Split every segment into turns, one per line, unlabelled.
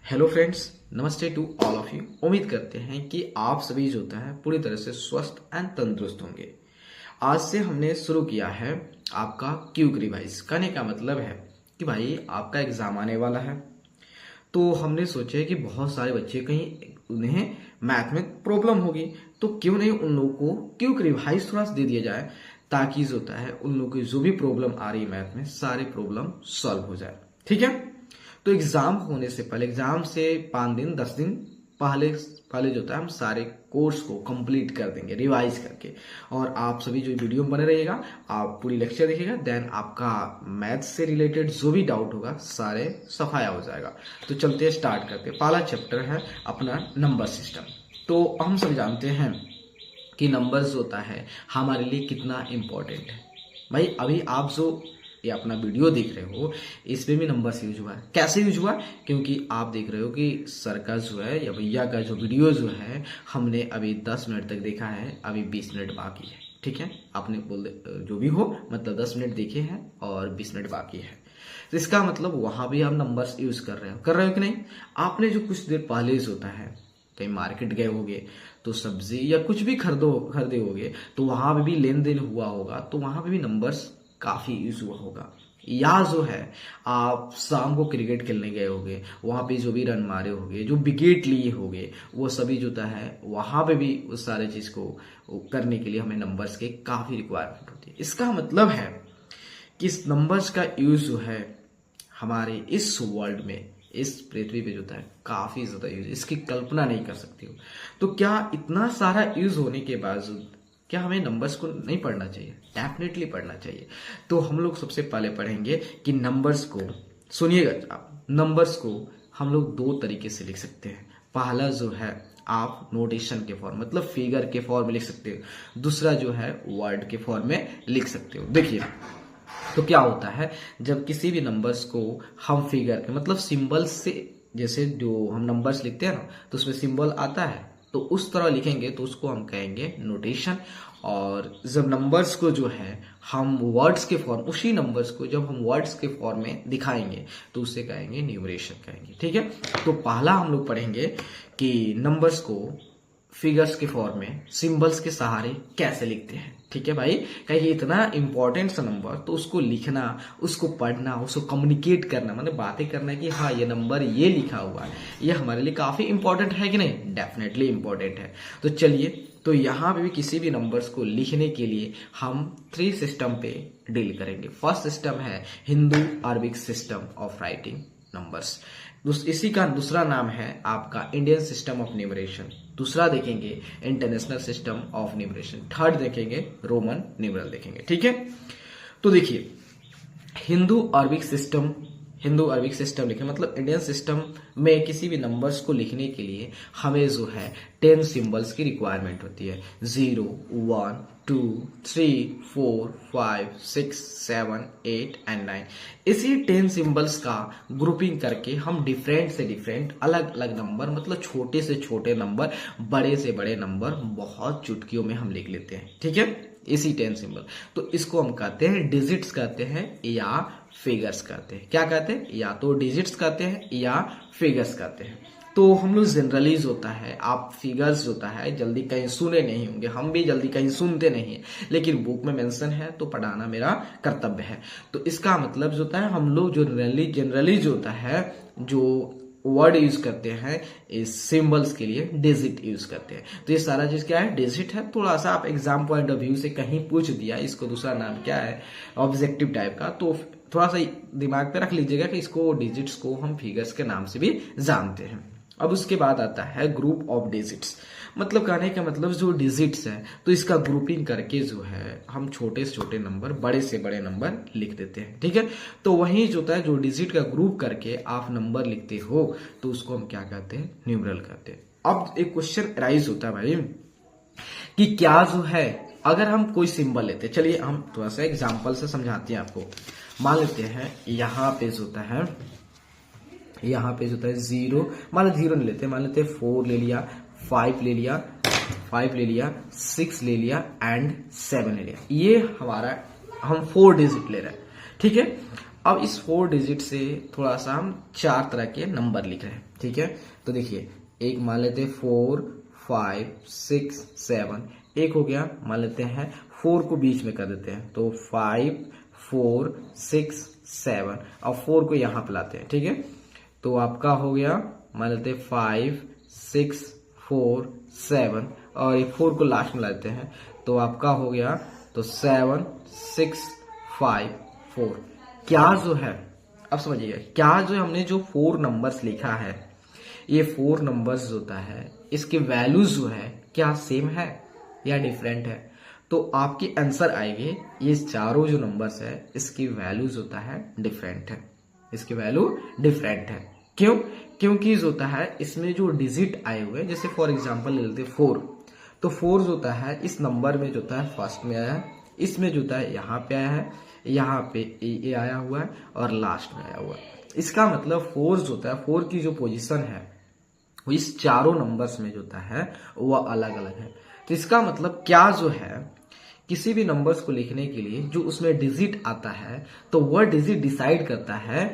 Hello friends, नमस्ते to all of you. उम्मीद करते हैं कि आप सभी जो होता है पूरी तरह से स्वस्थ एंड तंदुरुस्त होंगे। आज से हमने शुरू किया है आपका क्विक रिवाइज। कहने का मतलब है कि भाई आपका एग्जाम आने वाला है, तो हमने सोचा कि बहुत सारे बच्चे कहीं उन्हें मैथ में प्रॉब्लम होगी, तो क्यों नहीं उन लोगों को क्विक रिवाइज थोड़ा सा दे दिया जाए, ताकि जो होता है उन लोगों की जो भी प्रॉब्लम आ रही है मैथ में सारे प्रॉब्लम सॉल्व हो जाए। ठीक है, तो एग्जाम होने से पहले, एग्जाम से 5 दिन 10 दिन पहले पहले जो होता है हम सारे कोर्स को कंप्लीट कर देंगे रिवाइज करके। और आप सभी जो वीडियो में बने रहिएगा, आप पूरी लेक्चर देखिएगा, देन आपका मैथ से रिलेटेड जो भी डाउट होगा सारे सफाया हो जाएगा। तो चलते हैं, स्टार्ट करते हैं। पहला चैप्टर है अपना नंबर सिस्टम। तो हम सब जानते हैं कि नंबर्स होता है हमारे लिए कितना इम्पोर्टेंट है। भाई अभी आप जो ये अपना वीडियो देख रहे हो, इसमें भी नंबर्स यूज हुआ है। कैसे यूज हुआ? क्योंकि आप देख रहे हो कि सर का जो है या भैया का जो वीडियो जो है हमने अभी 10 मिनट तक देखा है, अभी 20 मिनट बाकी है। ठीक है, आपने बोल जो भी हो, मतलब 10 मिनट देखे हैं और 20 मिनट बाकी है। तो इसका मतलब वहां भी हम नंबर्स यूज कर रहे हो कि नहीं? आपने जो कुछ देर पहले जो होता है कहीं मार्केट गए होगे तो सब्जी या कुछ भी खरीदे होगे, तो वहां पे भी लेन देन हुआ होगा, तो वहां पे भी नंबर्स काफी यूज हुआ होगा। या जो है आप शाम को क्रिकेट खेलने गए होगे, वहां पे जो भी रन मारे होगे, जो विकेट लिए होगे, वो सभी जो है वहां पे भी उस सारे चीज को करने के लिए हमें नंबर्स के काफी रिक्वायरमेंट होती है। इसका मतलब है कि इस नंबर्स का यूज जो है हमारे इस वर्ल्ड में, इस पृथ्वी पे जो है काफी ज्यादा यूज, इसकी कल्पना नहीं कर सकती हो। तो क्या इतना सारा यूज होने के बावजूद क्या हमें नंबर्स को नहीं पढ़ना चाहिए? डेफिनेटली पढ़ना चाहिए। तो हम लोग सबसे पहले पढ़ेंगे कि नंबर्स को, सुनिएगा आप, नंबर्स को हम लोग 2 तरीके से लिख सकते हैं। पहला जो है आप नोटेशन के फॉर्म, मतलब फिगर के फॉर्म में लिख सकते हो। दूसरा जो है वर्ड के फॉर्म में लिख सकते हो। देखिए, तो क्या होता है जब किसी भी नंबर्स को हम फिगर के, मतलब सिंबल्स से, जैसे जो हम नंबर्स लिखते हैं ना, तो उसमें सिंबल आता है, तो उस तरह लिखेंगे तो उसको हम कहेंगे नोटेशन। और जब नंबर्स को जो है हम वर्ड्स के फॉर्म, उसी नंबर्स को जब हम वर्ड्स के फॉर्म में दिखाएंगे तो उसे कहेंगे न्यूमरेशन कहेंगे। ठीक है, तो पहला हम लोग पढ़ेंगे कि नंबर्स को फिगर्स के फॉर्म में सिंबल्स के सहारे कैसे लिखते हैं। ठीक है भाई, कहीं इतना इंपॉर्टेंट सा नंबर, तो उसको लिखना, उसको पढ़ना, उसको कम्युनिकेट करना, मतलब बातें करना कि हाँ ये नंबर ये लिखा हुआ है, ये हमारे लिए काफी इंपॉर्टेंट है कि नहीं? डेफिनेटली इंपॉर्टेंट है। तो चलिए, तो यहाँ पे भी किसी भी नंबर्स को लिखने के लिए हम 3 सिस्टम पे डील करेंगे। फर्स्ट सिस्टम है Hindu Arabic system of writing numbers. इसी का दूसरा नाम है आपका इंडियन सिस्टम ऑफ न्यूमरेशन। दूसरा देखेंगे international system of numeration. Third देखेंगे रोमन न्यूमरल देखेंगे। ठीक है, तो देखिए, हिंदू अरबिक सिस्टम लिखे, मतलब इंडियन सिस्टम में किसी भी नंबर्स को लिखने के लिए हमें जो है 10 सिंबल्स की रिक्वायरमेंट होती है। 0, 1, 2, 3, 4, 5, 6, 7, 8 एंड 9। इसी 10 सिंबल्स का ग्रुपिंग करके हम डिफरेंट से डिफरेंट अलग अलग नंबर, मतलब छोटे से छोटे नंबर, बड़े से बड़े नंबर बहुत चुटकियों में हम लिख लेते हैं। ठीक है, इसी 10 सिंबल, तो इसको हम कहते हैं डिजिट्स कहते हैं या फिगर्स कहते हैं। क्या कहते हैं? या तो डिजिट्स कहते हैं या फिगर्स कहते हैं। तो हम लोग जनरली होता है, आप फिगर्स होता है जल्दी कहीं सुने नहीं होंगे, हम भी जल्दी कहीं सुनते नहीं है, लेकिन बुक में मेंशन है तो पढ़ाना मेरा कर्तव्य है। तो इसका मतलब जो होता है हम लोग जो जनरली जो होता है, जो वर्ड यूज करते हैं इस सिंबल्स के लिए डिजिट यूज करते हैं। तो ये सारा चीज क्या है? डिजिट है। थोड़ा सा आप एग्जाम पॉइंट ऑफ व्यू से कहीं पूछ दिया इसको दूसरा नाम क्या है, ऑब्जेक्टिव टाइप का, तो थोड़ा सा दिमाग पे रख लीजिएगा कि इसको डिजिट्स को हम फिगर्स के नाम से भी जानते हैं। अब उसके बाद आता है ग्रुप ऑफ डिजिट्स, मतलब कहने का मतलब जो डिजिट्स है, तो इसका ग्रुपिंग करके जो है हम छोटे से छोटे नंबर, बड़े से बड़े नंबर लिख देते हैं। ठीक है, तो वही जो होता है, जो डिजिट का ग्रुप करके आप नंबर लिखते हो, तो उसको हम क्या कहते हैं? न्यूमरल कहते हैं। अब एक क्वेश्चन राइज होता है भाई कि क्या जो है अगर हम कोई सिंबल लेते हैं, चलिए हम थोड़ा सा एग्जाम्पल से समझाते हैं आपको। मान लेते हैं यहाँ पे जो होता है, 0, मान लो 0 नहीं लेते, मान लेते 4 ले लिया, 5 ले लिया, 6 ले लिया एंड 7 ले लिया। ये हमारा, हम 4 डिजिट ले रहे हैं। ठीक है, अब इस 4 डिजिट से थोड़ा सा हम 4 तरह के नंबर लिख रहे हैं, ठीक है। तो देखिए, एक मान लेते हैं 4, 5, 6, 7, एक हो गया, मान लेते हैं 4 को बीच में कर देते हैं, तो 5, 4, 6, 7 और 4 को यहाँ पे लाते हैं, ठीक है। तो आपका हो गया, मान लेते हैं 5, 6, 4, 7 और ये 4 को लास्ट में लाते हैं, तो आपका हो गया तो 7, 6, 5, 4। क्या जो है, अब समझिएगा, क्या जो हमने जो 4 नंबर्स लिखा है, ये 4 नंबर्स होता है, इसके वैल्यूज जो है क्या सेम है या डिफरेंट है। तो आपकी आंसर आएगी, ये चारों जो नंबर्स है इसकी वैल्यूज होता है डिफरेंट है, इसकी वैल्यू डिफरेंट है। क्यों? क्योंकि जो होता है इसमें जो डिजिट आए हुए, जैसे फॉर एग्जांपल ले लेते 4, तो 4 जो होता है इस नंबर में जो होता है फर्स्ट में आया है, इसमें जो होता है यहाँ पे आया है, यहाँ पे ए आया हुआ है और लास्ट में आया हुआ है। इसका मतलब 4 जो होता है, 4 की जो पोजीशन है वो इस चारों नंबर्स में जो होता है वह अलग अलग है। तो इसका मतलब क्या जो है, किसी भी नंबर्स को लिखने के लिए जो उसमें डिजिट आता है, तो वह डिजिट डिसाइड करता है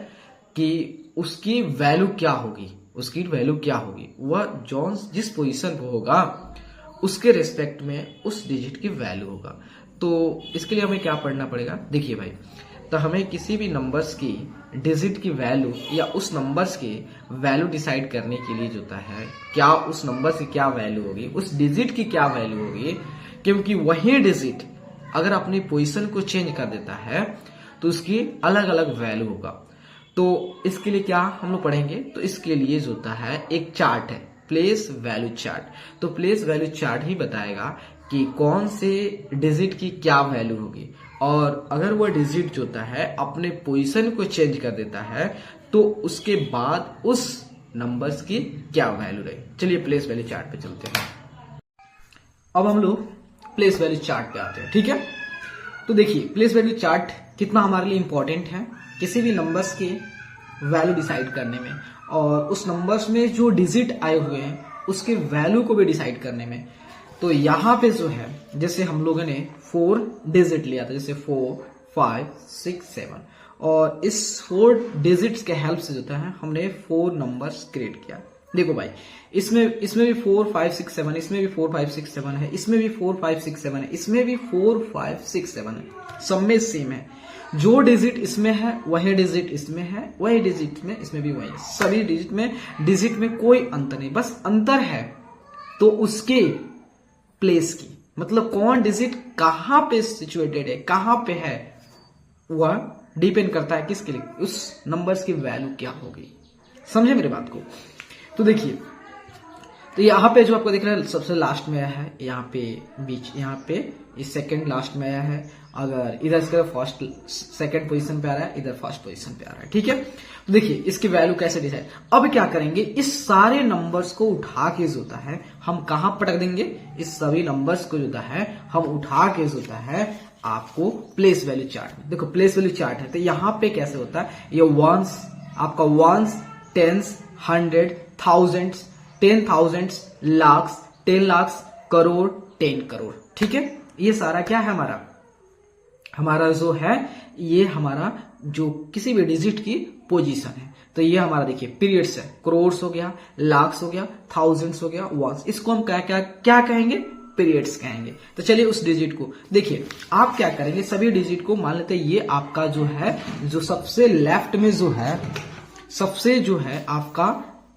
कि उसकी वैल्यू क्या होगी, उसकी वैल्यू क्या होगी, वह जॉन जिस पोजीशन पे होगा उसके रेस्पेक्ट में उस डिजिट की वैल्यू होगा। तो इसके लिए हमें क्या पढ़ना पड़ेगा, देखिए भाई, तो हमें किसी भी नंबर्स की डिजिट की वैल्यू या उस नंबर्स की वैल्यू डिसाइड करने के लिए जो होता है, क्या उस नंबर की क्या वैल्यू होगी, उस डिजिट की क्या वैल्यू होगी, क्योंकि वही डिजिट अगर अपनी पोजीशन को चेंज कर देता है तो उसकी अलग अलग वैल्यू होगा। तो इसके लिए क्या हम लोग पढ़ेंगे, तो इसके लिए जो होता है एक चार्ट है, प्लेस वैल्यू चार्ट। तो प्लेस वैल्यू चार्ट ही बताएगा कि कौन से डिजिट की क्या वैल्यू होगी, और अगर वह डिजिट जो होता है अपने पोजीशन को चेंज कर देता है तो उसके बाद उस नंबर्स की क्या वैल्यू रहेगी। चलिए प्लेस वैल्यू चार्ट पे चलते हैं। अब हम लोग प्लेस वैल्यू चार्ट पे आते हैं, ठीक है। तो देखिए, प्लेस वैल्यू चार्ट कितना हमारे लिए इंपॉर्टेंट है किसी भी नंबर्स की वैल्यू डिसाइड करने में, और उस नंबर्स में जो डिजिट आए हुए हैं उसके वैल्यू को भी डिसाइड करने में। तो यहाँ पे जो है, जैसे हम लोगों ने 4 डिजिट लिया था, जैसे 4, 5, 6, 7, और इस 4 डिजिट्स के हेल्प से जो है हमने 4 नंबर्स क्रिएट किया। देखो भाई, इसमें भी 4, 5, 6, 7, इसमें भी 4, 5, 6, 7 है, इसमें भी 4, 5, 6, 7 है, इसमें भी 4, 5, 6, 7 है, सब में सेम है। जो डिजिट इसमें है वही डिजिट इसमें है, वही डिजिट में इसमें भी वही है, सभी डिजिट में कोई अंतर नहीं, बस अंतर है तो उसके प्लेस की, मतलब कौन डिजिट कहां पे सिचुएटेड है, कहां पे है, वह डिपेंड करता है किसके लिए, उस नंबर्स की वैल्यू क्या होगी। समझे मेरे बात को। तो देखिए, तो यहाँ पे जो आपको दिख रहा है सबसे लास्ट में आया है, यहाँ पे बीच, यहाँ पे इस सेकंड लास्ट में आया है, अगर इधर इसका फर्स्ट सेकंड पोजीशन पे आ रहा है, इधर फर्स्ट पोजीशन पे आ रहा है, ठीक है। तो देखिए इसकी वैल्यू कैसे डिसाइड, अब क्या करेंगे, इस सारे नंबर्स को उठा के जो होता है हम कहां पटक देंगे, इस सभी नंबर्स को जो होता है हम उठा के जो होता है आपको प्लेस वैल्यू चार्ट में, देखो प्लेस वैल्यू चार्ट है, तो यहाँ पे कैसे होता है, ये वंस, आपका ones, tens, hundred, thousands, 10,000, lakhs, 10 lakhs, crore, 10 crore, ठीक है। ये सारा क्या है हमारा जो है, ये हमारा जो किसी भी डिजिट की पोजीशन है। तो ये हमारा देखिए पीरियड्स है, करोड़ हो गया, लाख्स हो गया, थाउजेंड्स हो गया, वंस, इसको हम क्या कहेंगे, पीरियड्स कहेंगे। तो चलिए उस डिजिट को देखिए, आप क्या करेंगे, सभी डिजिट को मान लेते हैं, ये आपका जो है, जो सबसे लेफ्ट में जो है, सबसे जो है आपका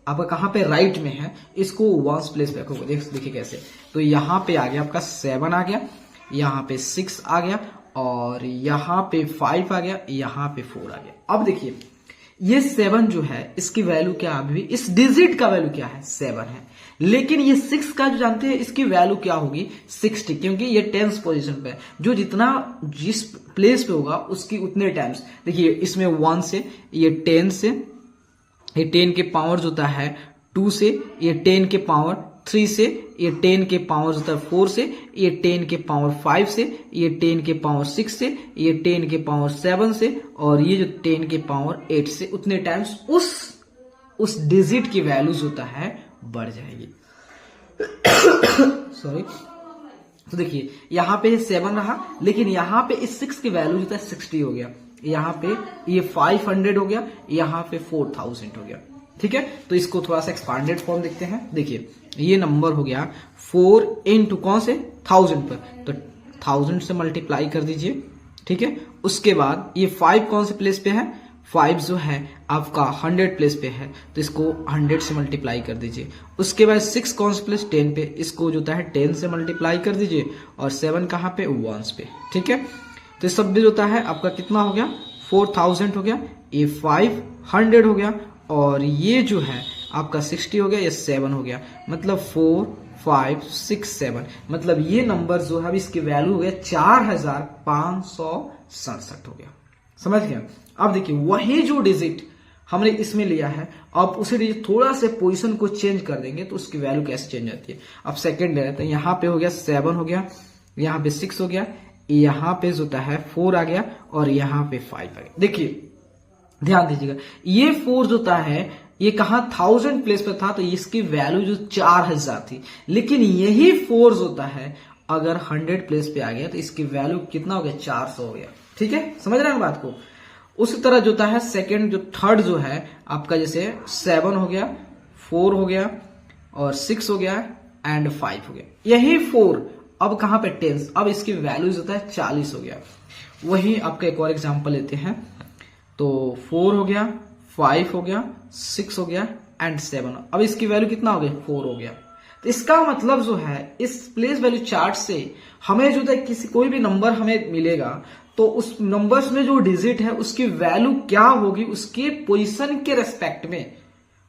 कहां पे, राइट में है, इसको वंस प्लेस पे रखोगे। देखिए कैसे, तो यहाँ पे आ गया आपका 7 आ गया, यहाँ पे 6 आ गया, और यहाँ पे 5 आ गया, यहाँ पे 4 आ गया। अब देखिए ये 7 जो है इसकी वैल्यू क्या, अभी इस डिजिट का वैल्यू क्या है, 7 है, लेकिन ये 6 का जो जानते हैं इसकी वैल्यू क्या होगी, 60, क्योंकि ये 10th पोजीशन पे है, जो जितना जिस प्लेस पे होगा उसकी उतने टाइम्स। देखिए इसमें 1 से, ये 10 से, ये 10 के पावर जो होता है 2 से, ये 10 के पावर 3 से, ये 10 के पावर जो होता है 4 से, ये 10 के पावर 5 से, ये 10 के पावर 6 से, ये 10 के पावर 7 से, और ये जो 10 के पावर 8 से, उतने टाइम्स उस डिजिट की वैल्यूज होता है बढ़ जाएगी। सॉरी। तो देखिए यहाँ पे 7 रहा, लेकिन यहाँ पे इस 6 की वैल्यू जो है 60 हो गया, यहाँ पे ये 500 हो गया, यहाँ पे 4000 हो गया। ठीक है, तो इसको थोड़ा सा एक्सपांडेड फॉर्म देखते हैं। देखिए ये नंबर हो गया 4 इंटू कौन से 1000 पर, तो 1000 से मल्टीप्लाई कर दीजिए। ठीक है, उसके बाद ये 5 कौन से प्लेस पे है, 5 जो है आपका 100 प्लेस पे है, तो इसको 100 से मल्टीप्लाई कर दीजिए। उसके बाद 6 कौन से प्लेस 10 पे, इसको जो है 10 से मल्टीप्लाई कर दीजिए। और 7 कहाँ पे, 1 पे। ठीक है, तो सब भी जो है आपका कितना हो गया, 4000 हो गया, ये 500 हो गया, और ये जो है आपका 60 हो गया, ये 7 हो गया, मतलब 4 5 6 7, मतलब ये नंबर जो है इसकी वैल्यू हो गया 4567 हो गया। समझ गया। अब देखिए वही जो डिजिट हमने इसमें लिया है, अब उसे डिजिट थोड़ा से पोजीशन को चेंज कर देंगे तो उसकी वैल्यू कैसे चेंज होती है। अब सेकंड ले लेते हैं, यहाँ पे हो गया 7 हो गया, यहाँ पे 6 हो गया, यहाँ पे जो है 4 आ गया, और यहाँ पे 5 आ गया। देखिए ध्यान दीजिएगा, ये 4 जो है ये कहा 1000 प्लेस पर था, तो इसकी वैल्यू जो 4000 थी, लेकिन यही 4 होता है अगर 100 प्लेस पे आ गया तो इसकी वैल्यू कितना हो गया, 400 हो गया। ठीक है, समझ रहे हैं बात को। उसी तरह जो है सेकंड जो थर्ड जो है आपका, जैसे 7 हो गया, 4 हो गया, और 6 हो गया, एंड 5 हो गया। यही 4 अब कहां पे 10, अब इसकी वैल्यू जो है 40 हो गया। वही आपका एक और एग्जांपल लेते हैं, तो 4 हो गया, 5 हो गया, 6 हो गया, एंड 7। अब इसकी वैल्यू कितना हो गया, 4 हो गया। तो इसका मतलब जो है इस प्लेस वैल्यू चार्ट से हमें जो है किसी कोई भी नंबर हमें मिलेगा तो उस नंबर्स में जो डिजिट है उसकी वैल्यू क्या होगी, उसके पोजीशन के रेस्पेक्ट में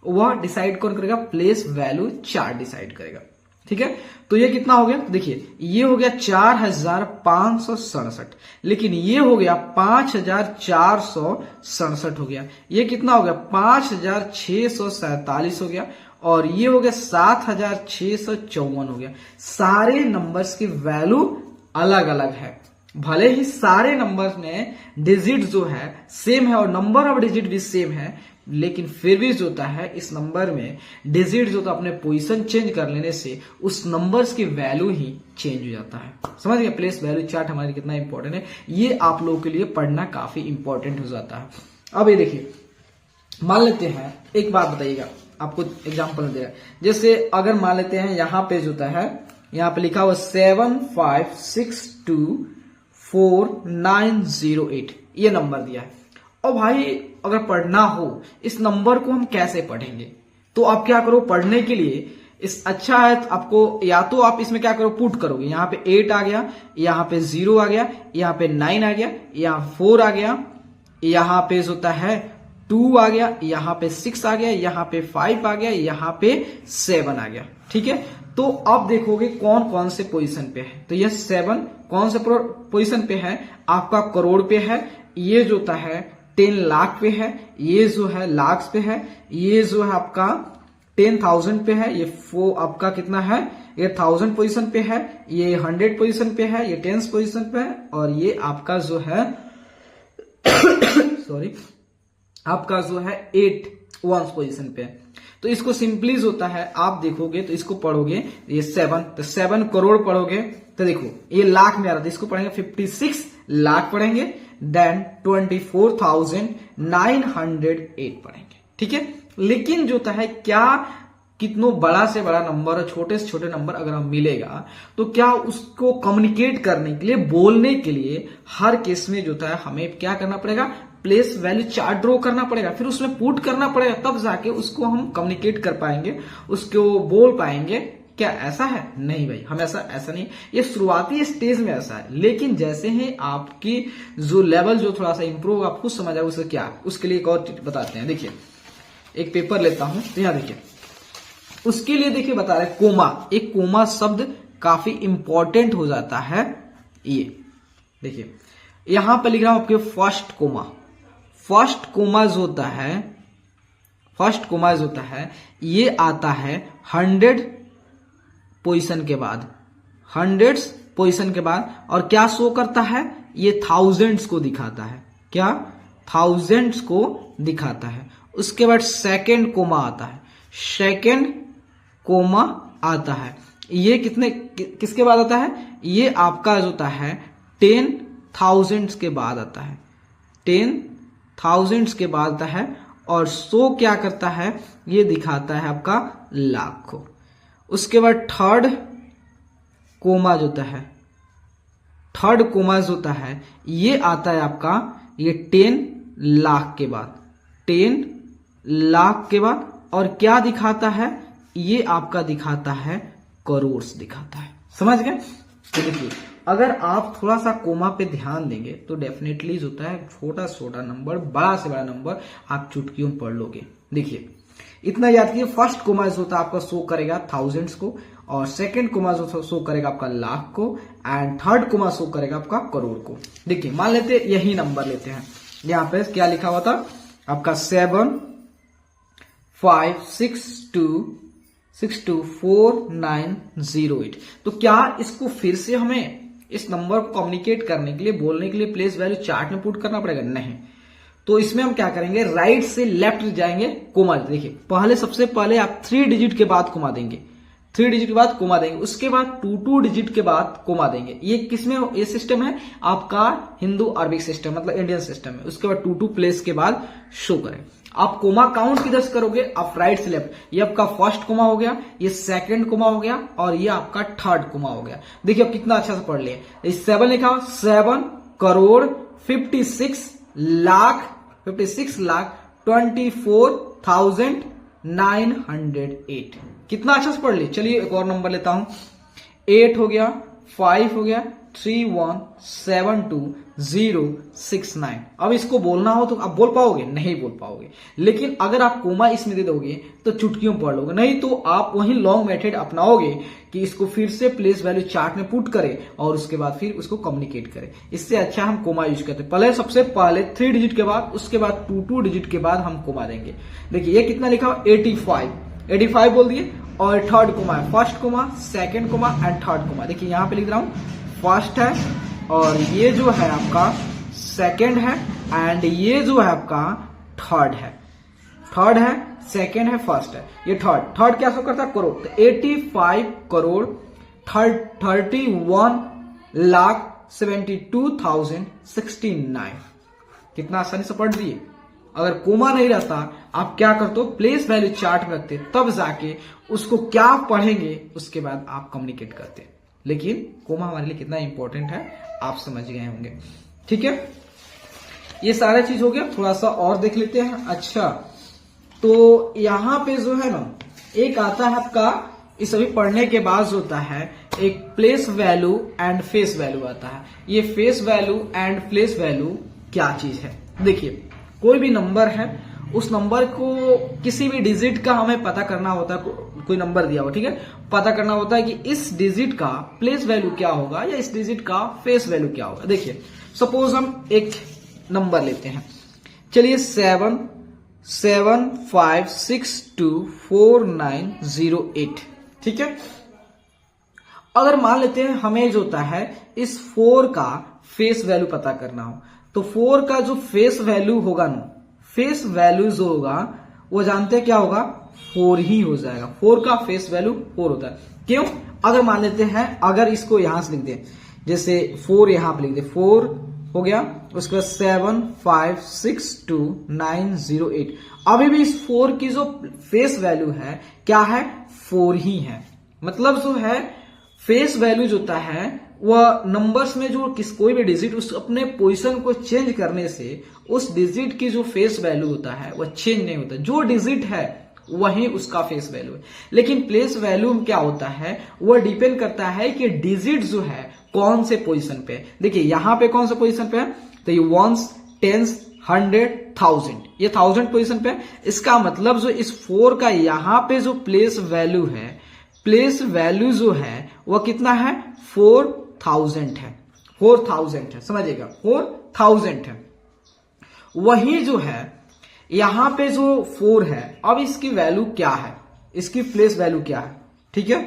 वह डिसाइड कौन करेगा, प्लेस वैल्यू चार्ट डिसाइड करेगा। ठीक है, तो ये कितना हो गया, देखिए ये हो गया 4567, लेकिन ये हो गया 5467 हो गया, ये कितना हो गया 5647 हो गया, और ये हो गया 7654 हो गया। सारे नंबर्स की वैल्यू अलग अलग है, भले ही सारे नंबर्स में डिजिट जो है सेम है और नंबर ऑफ डिजिट भी सेम है, लेकिन फिर भी जो है इस नंबर में डिजिट जो अपने पोजीशन चेंज कर लेने से उस नंबर्स की वैल्यू ही चेंज हो जाता है। समझ गए, प्लेस वैल्यू चार्ट हमारे कितना इंपॉर्टेंट है, ये आप लोगों के लिए पढ़ना काफी इंपॉर्टेंट हो जाता है। अब ये देखिए, मान लेते हैं, एक बात बताइएगा, आपको एग्जाम्पल देगा, जैसे अगर मान लेते हैं यहाँ पे जो है, यहाँ पे लिखा हुआ 75624908, ये नंबर दिया है। और भाई अगर पढ़ना हो इस नंबर को हम कैसे पढ़ेंगे, तो आप क्या करो, पढ़ने के लिए इस अच्छा है तो आपको या तो आप इसमें क्या करो, पुट करोगे, यहाँ पे 8 आ गया, यहाँ पे 0 आ गया, यहाँ पे 9 आ गया, यहाँ 4 आ गया, यहाँ पे होता है 2 आ गया, यहाँ पे 6 आ गया, यहाँ पे 5 आ गया, यहाँ पे 7 आ गया। ठीक है, तो अब देखोगे कौन कौन से पोजीशन पे है, तो ये 7 कौन से पोजीशन पे है, आपका करोड़ पे है, ये जो है 10 लाख पे है, ये जो है लाख पे है, ये जो है आपका 10,000 पे है, ये आपका कितना है, ये 1000 पोजीशन पे है, ये 100 पोजीशन पे है, ये 10 पोजीशन पे है, और ये आपका जो है सॉरी आपका जो है 8 1 पोजीशन पे है। तो इसको सिंपली होता है, आप देखोगे तो इसको पढ़ोगे, ये 7, तो 7 करोड़ पढ़ोगे तो देखो ये लाख में आ रहा था, इसको पढ़ेंगे 56 लाख पढ़ेंगे, देन 24,908 पढ़ेंगे। ठीक है, लेकिन जो है क्या कितनो बड़ा से बड़ा नंबर और छोटे से छोटे नंबर अगर हम मिलेगा तो क्या उसको कम्युनिकेट करने के लिए, बोलने के लिए हर केस में जो है हमें क्या करना पड़ेगा, प्लेस वैल्यू चार्ट ड्रॉ करना पड़ेगा, फिर उसमें पुट करना पड़ेगा, तब जाके उसको हम कम्युनिकेट कर पाएंगे, उसको बोल पाएंगे। क्या ऐसा है? नहीं भाई, हम ऐसा नहीं, ये शुरुआती स्टेज में ऐसा है, लेकिन जैसे ही आपकी जो लेवल जो थोड़ा सा इंप्रूव आप खुद समझ आए उससे क्या, उसके लिए एक और चीज बताते हैं। देखिए एक पेपर लेता हूं, तो यहां देखिए उसके लिए देखिए बता रहे कोमा, एक कोमा शब्द काफी इंपॉर्टेंट हो जाता है। ये देखिए यहां पर लिख रहा हूं आपके फर्स्ट कोमा जो होता है ये आता है 100 पोजीशन के बाद, 100 पोजीशन के बाद, और क्या शो करता है, ये थाउजेंड्स को दिखाता है, क्या थाउजेंड्स को दिखाता है। उसके बाद सेकंड कोमा आता है, सेकंड कोमा आता है, ये किसके बाद आता है, ये आपका जो होता है 10,000 के बाद आता है, 10 थाउजेंड्स के बाद आता है, और 100 क्या करता है, ये दिखाता है आपका लाख को। उसके बाद थर्ड कोमा जो होता है, थर्ड कोमा जो होता है ये आता है आपका ये 10 लाख के बाद, 10 लाख के बाद, और क्या दिखाता है, ये आपका दिखाता है करोड़ दिखाता है। समझ गए? तो देखिए अगर आप थोड़ा सा कोमा पे ध्यान देंगे तो डेफिनेटली जो होता है छोटा छोटा नंबर, बड़ा से बड़ा नंबर आप चुटकियों में पढ़ लोगे। देखिए इतना याद कीजिए, फर्स्ट कोमा जो होता है आपका शो करेगा थाउजेंड्स को, और सेकंड कोमा जो शो करेगा आपका लाख को, एंड थर्ड कोमा शो करेगा आपका करोड़ को। देखिए मान लेते यही नंबर लेते हैं, यहां पे क्या लिखा हुआ था आपका 7 5 6 2 6 2 4 9 0 8। तो क्या इसको फिर से हमें इस नंबर को कम्युनिकेट करने के लिए, बोलने के लिए प्लेस वैल्यू चार्ट में पुट करना पड़ेगा? नहीं। तो इसमें हम क्या करेंगे, राइट से लेफ्ट जाएंगे, कोमा। देखिए पहले सबसे पहले आप 3 डिजिट के बाद कोमा देंगे, 3 डिजिट के बाद कोमा देंगे, उसके बाद 2 डिजिट के बाद कोमा देंगे। ये किसमें, ये सिस्टम है आपका हिंदू अरबिक सिस्टम, मतलब इंडियन सिस्टम है। उसके बाद 2 प्लेस के बाद शो करें। आप कोमा काउंट किधर से करोगे, आप राइट से लेफ्ट। ये आपका फर्स्ट कोमा हो गया, ये सेकंड कोमा हो गया, और ये आपका थर्ड कोमा हो गया। देखिए अब कितना अच्छा से पढ़ लिया। 7 लिखा, 7 करोड़ 56 लाख 24,908। कितना अच्छा से पढ़ ली। चलिए एक और नंबर लेता हूं, 8 हो गया, 5 हो गया, 3172,069। अब इसको बोलना हो तो आप बोल पाओगे? नहीं बोल पाओगे। लेकिन अगर आप कोमा इसमें दे दोगे तो चुटकियों पढ़ लोगे, नहीं तो आप वही लॉन्ग मेथड अपनाओगे कि इसको फिर से प्लेस वैल्यू चार्ट में पुट करें और उसके बाद फिर उसको कम्युनिकेट करें। इससे अच्छा हम कोमा यूज करते हैं। पहले सबसे पहले 3 डिजिट के बाद, उसके बाद 2 डिजिट के बाद हम कोमा देंगे। देखिए ये कितना लिखा हुआ, 85 बोल दिए, और थर्ड कोमा है, first comma, second comma and third comma. देखिए यहां पे लिख रहा हूं, फर्स्ट है, और ये जो है आपका सेकंड है, एंड ये जो है आपका थर्ड है, सेकंड है, फर्स्ट है, ये थर्ड क्या शो करता है, करोड़। तो 85 करोड़ 31,72,069। कितना आसानी से पढ़ दिए। अगर कोमा नहीं रहता, आप क्या करते हो, प्लेस वैल्यू चार्ट में रखते, तब जाके उसको क्या पढ़ेंगे उसके बाद आप कम्युनिकेट करते। लेकिन कोमा हमारे लिए कितना इंपॉर्टेंट है आप समझ गए होंगे। ठीक है, ये सारा चीज हो गया। थोड़ा सा और देख लेते हैं। अच्छा, तो यहां पे जो है ना, एक आता है आपका, इस सभी पढ़ने के बाद होता है एक place value and face value आता है। ये face value and place value क्या चीज है? देखिए कोई भी नंबर है, उस नंबर को किसी भी डिजिट का हमें पता करना होता है। कोई नंबर दिया हो, ठीक है, पता करना होता है कि इस डिजिट का प्लेस वैल्यू क्या होगा या इस डिजिट का फेस वैल्यू क्या होगा। देखिए सपोज हम एक नंबर लेते हैं, चलिए 7,5,6,2,4,9,0,8। ठीक है, अगर मान लेते हैं हमें जो होता है इस 4 का फेस वैल्यू पता करना हो, तो 4 का जो फेस वैल्यू होगा ना, फेस वैल्यू जो होगा वो जानते हैं क्या होगा, 4 ही हो जाएगा। 4 का फेस वैल्यू 4 होता है। क्यों? अगर मान लेते हैं, अगर इसको यहां से लिख दे, जैसे 4 यहां पे लिख दे, 4 हो गया, उसके बाद 7,5,6,2,9,0,8। अभी भी इस 4 की जो फेस वैल्यू है क्या है, 4 ही है। मतलब जो है फेस वैल्यू जो होता है वह नंबर्स में जो कोई भी डिजिट उस अपने पोजीशन को चेंज करने से उस डिजिट की जो फेस वैल्यू होता है वह चेंज नहीं होता। जो डिजिट है वही उसका फेस वैल्यू है। लेकिन प्लेस वैल्यू में क्या होता है, वह डिपेंड करता है कि डिजिट जो है कौन से पोजीशन पे है। देखिए यहां पे कौन सा पोजीशन पे है, तो ये वंस, टेंस, 100, 1000, ये 1000 पोजीशन पे है। इसका मतलब जो इस 4 का यहां पे जो प्लेस वैल्यू है, प्लेस वैल्यू जो है वह कितना है, 4000 है, 4000 है, समझिएगा 4000 है। वही जो है यहां पे जो 4 है, अब इसकी वैल्यू क्या है, इसकी प्लेस वैल्यू क्या है, ठीक है,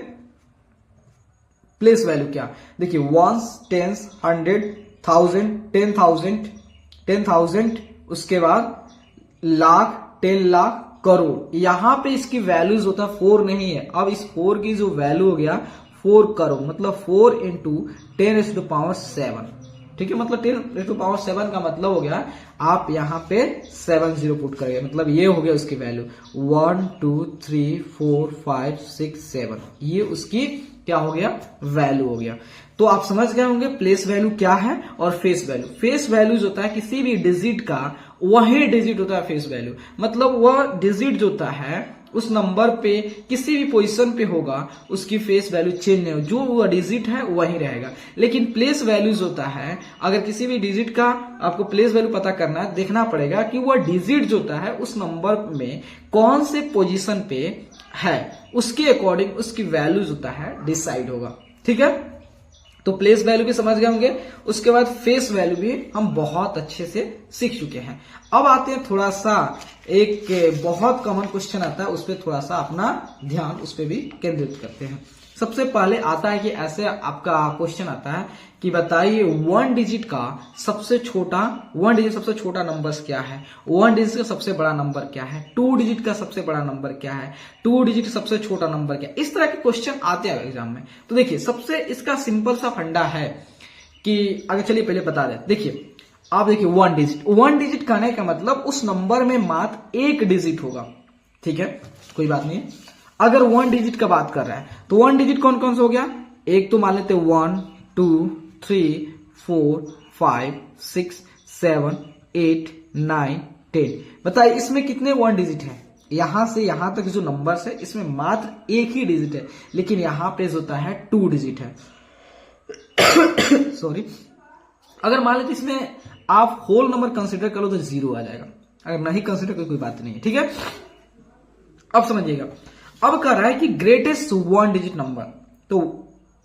प्लेस वैल्यू क्या, देखिए वंस, टेंस, 100, 1000, 10,000, उसके बाद लाख, 10 लाख, करोड़। यहां पे इसकी वैल्यूज होता है 4 नहीं है। अब इस 4 की जो वैल्यू हो गया 4 करोड़, मतलब 4 × 10⁻⁷। ठीक है, मतलब 10⁻7 का मतलब हो गया आप यहाँ पे 70 पुट करेंगे, मतलब ये हो गया उसकी वैल्यू 1 2 3 4 5 6 7, ये उसकी क्या हो गया, वैल्यू हो गया। तो आप समझ गए होंगे प्लेस वैल्यू क्या है और फेस वैल्यू। फेस वैल्यूज होता है किसी भी डिजिट का वही डिजिट होता है फेस वैल्यू, मतलब वह डिजिट जो होता है उस नंबर पे किसी भी पोजीशन पे होगा उसकी फेस वैल्यू चेंज नहीं हो, जो वह डिजिट है वही रहेगा। लेकिन प्लेस वैल्यूज होता है अगर किसी भी डिजिट का आपको प्लेस वैल्यू पता करना है, देखना पड़ेगा कि वह डिजिट जो होता है उस नंबर में कौन से पोजीशन पे है, उसके अकॉर्डिंग उसकी वैल्यूज होता है डिसाइड होगा। ठीक है, तो प्लेस वैल्यू भी समझ गए होंगे। उसके बाद फेस वैल्यू भी हम बहुत अच्छे से सीख चुके हैं। अब आते हैं थोड़ा सा एक बहुत कॉमन क्वेश्चन आता है, उस पर थोड़ा सा अपना ध्यान उस पर भी केंद्रित करते हैं। सबसे पहले आता है कि ऐसे आपका क्वेश्चन आता है कि बताइए वन डिजिट सबसे छोटा नंबर क्या है, वन डिजिट का सबसे बड़ा नंबर क्या है, टू डिजिट का सबसे बड़ा नंबर क्या है, टू डिजिट का सबसे छोटा नंबर क्या है। इस तरह के क्वेश्चन आते हैं एग्जाम में। तो देखिए सबसे इसका सिंपल सा फंडा है कि अगर चलिए पहले बता दें। देखिए आप देखिए वन डिजिट कहने का मतलब उस नंबर में मात्र एक डिजिट होगा। ठीक है, कोई बात नहीं है। अगर वन डिजिट का बात कर रहा है तो वन डिजिट कौन कौन सा हो गया, एक तो मान लेते 1 2 3 4 5 6 7 8 9 10। बताइए इसमें कितने वन डिजिट है, यहां से यहां तक जो नंबर्स है इसमें मात्र एक ही डिजिट है, लेकिन यहां पे होता है 2 डिजिट है। सॉरी, अगर मान लेते इसमें आप होल नंबर कंसीडर करो तो 0 आ जाएगा, अगर नहीं कंसीडर करो कोई बात नहीं है। ठीक है, अब समझिएगा। अब कह रहा है कि ग्रेटेस्ट वन डिजिट नंबर, तो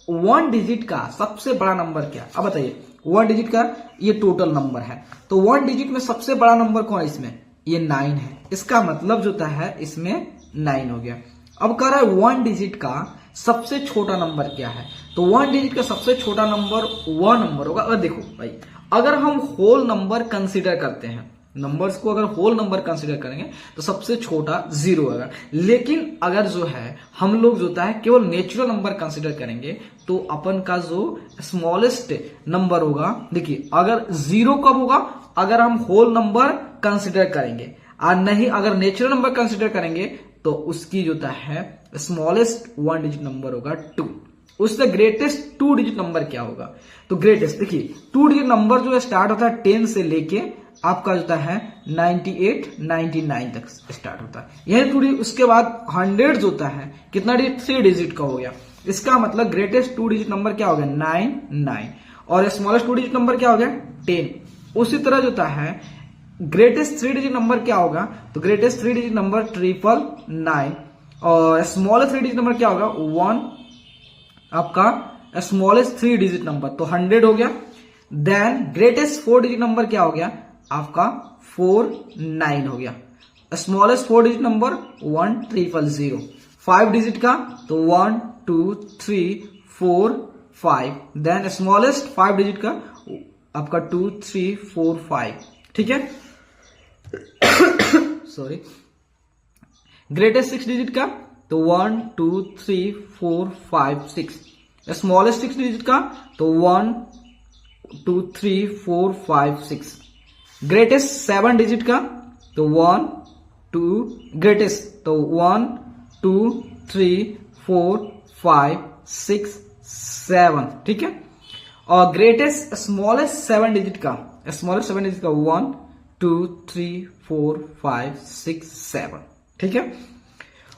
वन डिजिट का सबसे बड़ा नंबर क्या। अब बताइए वन डिजिट का ये टोटल नंबर है, तो वन डिजिट में सबसे बड़ा नंबर कौन है, इसमें ये 9 है। इसका मतलब जो होता है इसमें 9 हो गया। अब कह रहा है वन डिजिट का सबसे छोटा नंबर क्या है, तो वन डिजिट का सबसे छोटा नंबर वह नंबर होगा। अगर देखो भाई, अगर हम होल नंबर कंसीडर करते हैं, नंबर्स को अगर होल नंबर कंसीडर करेंगे तो सबसे छोटा 0 होगा। लेकिन अगर जो है हम लोग जो होता है केवल नेचुरल नंबर कंसीडर करेंगे तो अपन का जो स्मॉलेस्ट नंबर होगा, देखिए अगर 0 कब होगा, अगर हम होल नंबर कंसीडर करेंगे, और नहीं अगर नेचुरल नंबर कंसीडर करेंगे तो उसकी जो होता है स्मॉलेस्ट वन डिजिट नंबर होगा 2। उससे ग्रेटेस्ट 2 डिजिट नंबर क्या होगा, तो ग्रेटेस्ट देखिए 2 डिजिट नंबर जो है स्टार्ट होता है 10 से लेके आपका होता है 98 99 तक स्टार्ट होता है, यही थोड़ी। उसके बाद 100 जो होता है कितना डिजिट, 3 डिजिट का हो गया। इसका मतलब ग्रेटेस्ट 2 डिजिट नंबर क्या हो गया 9 और स्मॉलेस्ट 2 डिजिट नंबर क्या हो गया 10। उसी तरह जो होता है ग्रेटेस्ट 3 डिजिट नंबर क्या होगा, तो ग्रेटेस्ट 3 डिजिट नंबर 999 और स्मॉलेस्ट 3 डिजिट नंबर क्या होगा 1, आपका स्मॉलेस्ट 3 डिजिट नंबर तो 100 हो गया। देन ग्रेटेस्ट 4 डिजिट नंबर क्या हो गया आपका 49 हो गया। स्मॉलेस्ट 4 डिजिट नंबर 1000, 5 डिजिट का तो 1 2 3 4 5, देन स्मॉलेस्ट 5 डिजिट का आपका 2 3 4 5। ठीक है, सॉरी। ग्रेटेस्ट 6 डिजिट का तो 1 2 3 4 5 6, स्मॉलेस्ट 6 डिजिट का तो 1 2 3 4 5 6, ग्रेटेस्ट 7 डिजिट का तो 1 2, ग्रेटेस्ट तो 1 2 3 4 5 6 7। ठीक है, और ग्रेटेस्ट स्मॉलेस्ट 7 डिजिट का 1 2 3 4 5 6 7। ठीक है,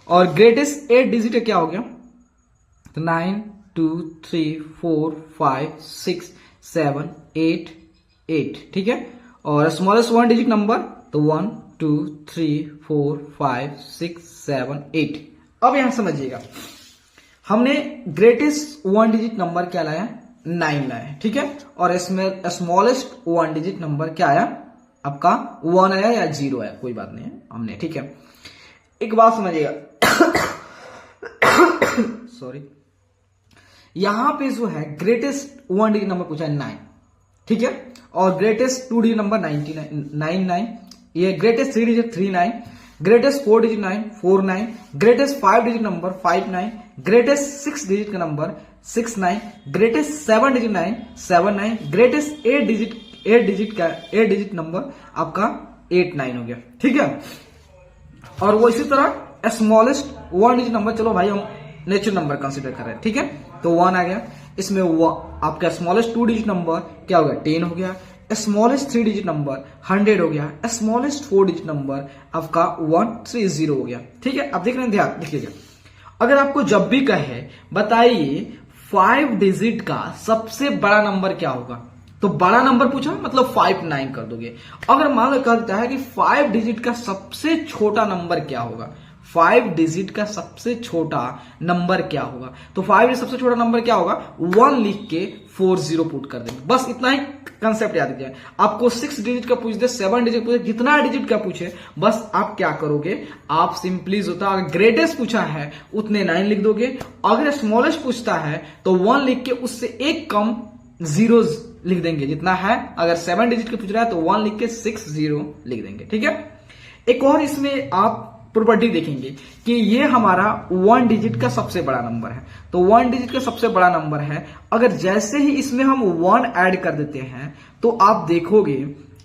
और ग्रेटेस्ट 8 डिजिट का क्या हो गया, तो 9 2 3 4 5 6 7 8 8। ठीक है, और स्मॉलेस्ट 1 डिजिट नंबर तो 1 2 3 4 5 6 7 8। अब यहां समझिएगा, हमने ग्रेटेस्ट 1 डिजिट नंबर क्या लाया 9 लाया। ठीक है, और इसमें स्मॉलेस्ट 1 डिजिट नंबर क्या आया आपका 1 आया या 0 आया, कोई बात नहीं है हमने। ठीक है, एक बात समझिएगा, सॉरी, यहां पे जो है ग्रेटेस्ट 1 डिजिट नंबर पूछा है 9। ठीक है, और ग्रेटेस्ट 2 डिजिट नंबर 99, ये greatest 3 digit 39,
greatest 4 digit 9 49, greatest 5 digit number 59, greatest 6 digit का number 69, greatest 7 digit 9 79, greatest 8 digit number आपका 89 हो गया। ठीक है, और वो इसी तरह स्मॉलेस्ट 1 डिजिट नंबर, चलो भाई हम नेचुरल नंबर कंसीडर कर रहे हैं। ठीक है, तो 1 आ गया, इसमें आपका स्मॉलेस्ट 2 डिजिट नंबर क्या हो गया 10 हो गया, स्मॉलेस्ट 3 डिजिट नंबर 100 हो गया, स्मॉलेस्ट 4 डिजिट नंबर आपका 130 हो गया। ठीक है, अब देख रहे हैं, ध्यान देखिएगा, अगर आपको जब भी कहे बताइए 5 डिजिट का सबसे बड़ा नंबर क्या होगा, तो बड़ा नंबर पूछा मतलब 59 कर दोगे। अगर मान लो कहता है कि 5 डिजिट का सबसे छोटा नंबर क्या होगा, 5 डिजिट का सबसे छोटा नंबर क्या होगा, तो 5 डिजिट सबसे छोटा नंबर क्या होगा, 1 लिख के 40 पुट कर देंगे। बस इतना ही कंसेप्ट याद रखिए। आपको 6 डिजिट का पूछ दे, 7 डिजिट पूछे, जितना डिजिट का पूछे, बस आप क्या करोगे, आप सिंपली होता अगर ग्रेटेस्ट पूछा है उतने 9 लिख दोगे, अगर स्मॉलेस्ट पूछता है तो 1 लिख के उससे एक कम जीरोज लिख देंगे जितना है, अगर 7 डिजिट का पूछ रहा है तो 1 लिख के 60 लिख देंगे। ठीक है, एक और इसमें आप प्रॉपर्टी देखेंगे कि ये हमारा 1 डिजिट का सबसे बड़ा नंबर है, तो 1 डिजिट का सबसे बड़ा नंबर है, अगर जैसे ही इसमें हम 1 ऐड कर देते हैं तो आप देखोगे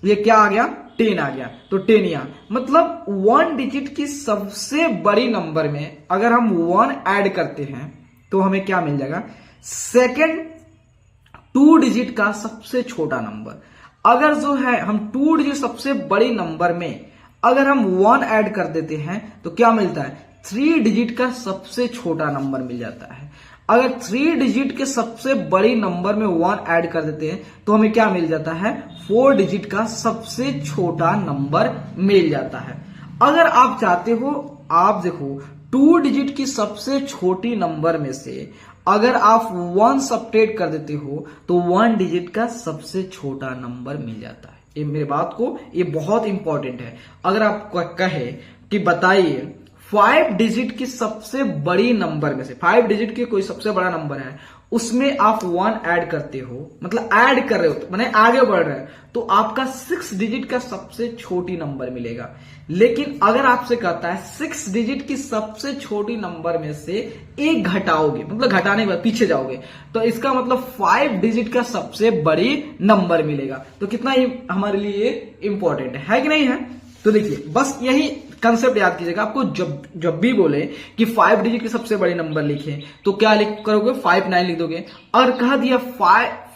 ये क्या आ गया 10 आ गया, तो 10 यहाँ मतलब 1 डिजिट की सबसे बड़ी नंबर में अगर हम 1 ऐड करते हैं तो हमें क्या मिल जाएगा, सेकेंड 2 डिजिट का सबसे छोटा नंबर। अगर जो है हम 2 डिजिट सबसे बड़ी नंबर में अगर हम 1 ऐड कर देते हैं तो क्या मिलता है, 3 डिजिट का सबसे छोटा नंबर मिल जाता है। अगर 3 डिजिट के सबसे बड़ी नंबर में 1 ऐड कर देते हैं तो हमें क्या मिल जाता है, 4 डिजिट का सबसे छोटा नंबर मिल जाता है। अगर आप चाहते हो, आप देखो 2 डिजिट की सबसे छोटी नंबर में से अगर आप 1 सब्ट्रैक्ट कर देते हो तो 1 डिजिट का सबसे छोटा नंबर मिल जाता है। ये मेरे बात को, ये बहुत इंपॉर्टेंट है। अगर आप कहे कि बताइए 5 डिजिट की सबसे बड़ी नंबर में से, 5 डिजिट की कोई सबसे बड़ा नंबर है, उसमें आप 1 ऐड करते हो, मतलब ऐड कर रहे हो, माने आगे बढ़ रहे हो, तो आपका 6 डिजिट का सबसे छोटी नंबर मिलेगा। लेकिन अगर आपसे कहता है 6 डिजिट की सबसे छोटी नंबर में से एक घटाओगे, मतलब घटाने के बाद पीछे जाओगे, तो इसका मतलब 5 डिजिट का सबसे बड़ी नंबर मिलेगा। तो कितना ही हमारे लिए इंपॉर्टेंट है कि नहीं है। तो देखिए बस यही कंसेप्ट याद कीजिएगा। आपको जब भी बोले कि 5 डिजिट के सबसे बड़े नंबर लिखें तो क्या लिख करोगे, 59 लिख दोगे। और कह दिया